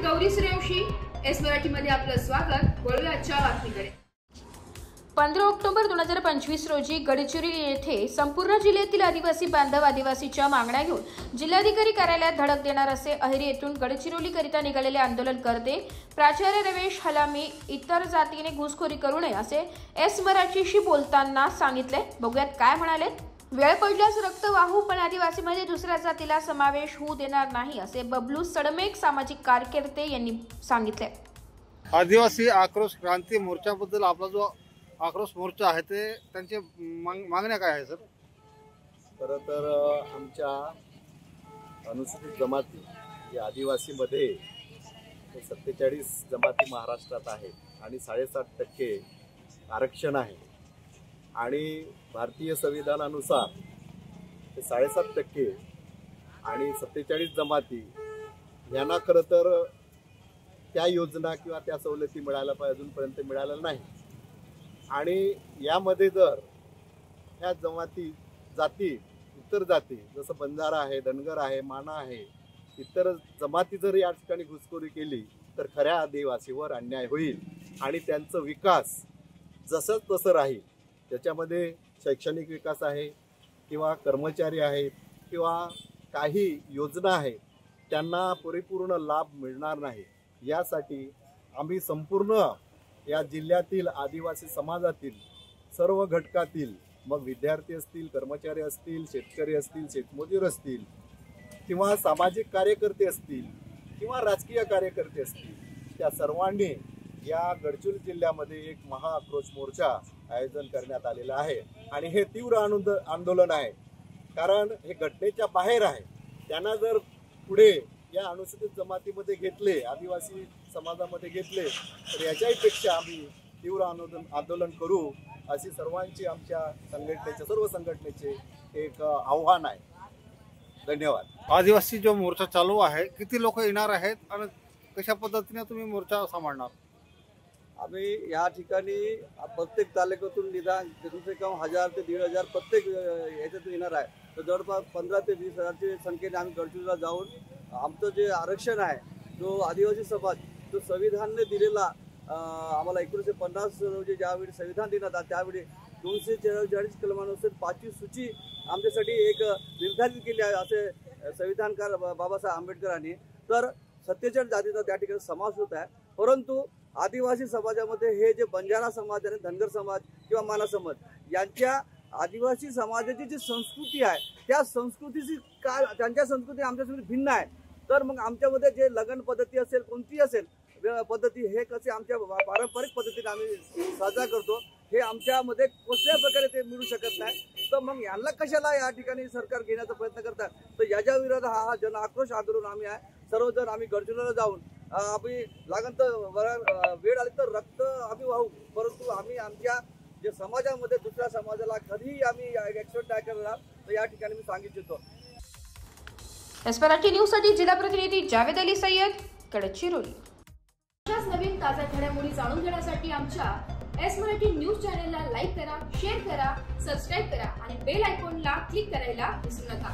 Gauri Suryavanshi, S मराठीमध्ये आपलं स्वागत। वळूया आजच्या बातमीकडे। 15 ऑक्टोबर 2025 रोजी गडचिरोली येथे संपूर्ण जिल्ह्यातील आदिवासी बांधव आदिवासीच्या मागण्या घेऊन जिल्हाधिकारी कार्यालयात धडक देणार असे अहेरी येथून गडचिरोलीकरिता निघालेले आंदोलनकर्ते प्राचार्य रमेश हलामी इतर जातीने घुसखोरी करू नये असे एस मराठीशी बोलताना सांगितले। बघूयात काय म्हणाले। वेळ पडल्यास रक्त वाहू, पण आदिवासीमध्ये दुसऱ्या जातीला समावेश होऊ देणार नाही असे बबलू सडमेक सामाजिक कार्यकर्ते यांनी सांगितले। आदिवासी आक्रोश क्रांती मोर्चाबद्दल आपला जो आक्रोश मोर्चा आहे ते त्यांचे मागण्या काय आहे सर? खरं तर आमच्या अनुसूचित जमाती या आदिवासीमध्ये 47 जमाती महाराष्ट्रात आहेत आणि 7.5% आरक्षण आहे आणि भारतीय संविधानानुसार ते 7.5% आणि 47 जमाती यांना खरं तर त्या योजना किंवा त्या सवलती मिळायला पाहिजे, अजूनपर्यंत मिळालेल्या नाही। आणि यामध्ये जर ह्या जाती इतर जाती जसं बंजारा आहे, धनगर आहे, माना आहे, इतर जमाती जर या ठिकाणी घुसखोरी केली तर खऱ्या आदिवासीवर अन्याय होईल आणि त्यांचा विकास जसंच तसं राहील। त्याच्यामध्ये शैक्षणिक विकास आहे किंवा कर्मचारी आहेत किंवा काही योजना आहेत त्यांना परिपूर्ण लाभ मिळणार नाही। यासाठी आम्ही संपूर्ण या जिल्ह्यातील आदिवासी समाजातील सर्व घटकातील, मग विद्यार्थी असतील, कर्मचारी असतील, शेतकरी असतील, शेतमजूर असतील किंवा सामाजिक कार्यकर्ते असतील किंवा राजकीय कार्यकर्ते असतील, त्या सर्वांनी या गडचिरोली जिल्ह्यामध्ये एक महाआक्रोश मोर्चा आयोजन करण्यात आलेला आहे आणि हे तीव्र आंदोलन आहे, कारण हे घटनेच्या बाहेर आहे। त्यांना जर पुढे या अनुसूचित जमातीमध्ये घेतले, आदिवासी समाजामध्ये घेतले तर याच्याही पेक्षा आम्ही तीव्र आंदोलन करू अशी सर्वांची आमच्या संघटनेचे सर्व संघटनेचे एक आव्हान आहे। धन्यवाद। आदिवासी जो मोर्चा चालू आहे, किती लोक येणार आहेत आणि कशा पद्धतीने तुम्ही मोर्चा सांभाळणार? आम्ही या ठिकाणी प्रत्येक तालुक्यातून निदान कम से कम 1000 ते 1500 प्रत्येक याच्यातून येणार आहे। तर जवळपास 15 ते 20 हजारच्या संख्येने आम्ही गडचिरोलीला जाऊन आमचं जे आरक्षण आहे, जो आदिवासी समाज जो संविधानाने दिलेला आम्हाला 1950 रोजी ज्यावेळी संविधान देण्यात आलं त्यावेळी 244 कलमानुसार 5वी सूची आमच्यासाठी एक निर्धारित केली आहे असे संविधानकार बाबासाहेब आंबेडकरांनी। तर 47 जातीचा त्या ठिकाणी समावेश होत आहे, परंतु आदिवासी समाजामध्ये हे जे बंजारा समाज आणि धनगर समाज किंवा माना समाज यांच्या आदिवासी समाजाची जी संस्कृती आहे त्या संस्कृतीची काय त्यांच्या संस्कृती आमच्या संस्कृती भिन्न आहे। तर मग आमच्यामध्ये जे लग्न पद्धती असेल, कोणती असेल पद्धती, हे कसे आमच्या पारंपरिक पद्धतीने आम्ही साजरा करतो, हे आमच्यामध्ये कसल्या प्रकारे ते मिळू शकत नाही। तर मग यांना कशाला या ठिकाणी सरकार घेण्याचा प्रयत्न करतात? तर याच्या विरोधात हा जन आक्रोश आंदोलन आम्ही आहे। सर्वजण आम्ही गडचिरोलीला जाऊन आम्ही लागण तर वेळ आली तर रक्त आम्ही वाहू, परंतु आम्ही आमच्या जे समाजामध्ये दुसऱ्या समाजाला कधीही आम्ही ऍक्सेप्ट नाही करणार, तर या ठिकाणी मी सांगितलं। एस मराठी न्यूज साठी जिल्हा प्रतिनिधी जावेद अली सय्यद, गडचिरोली। अशाच नवीन ताज्या घडामोडी जाणून घेण्यासाठी आमच्या एस मराठी न्यूज चॅनलला लाईक करा, शेअर करा, सबस्क्राईब करा आणि बेल आयकॉनला क्लिक करायला विसरू नका।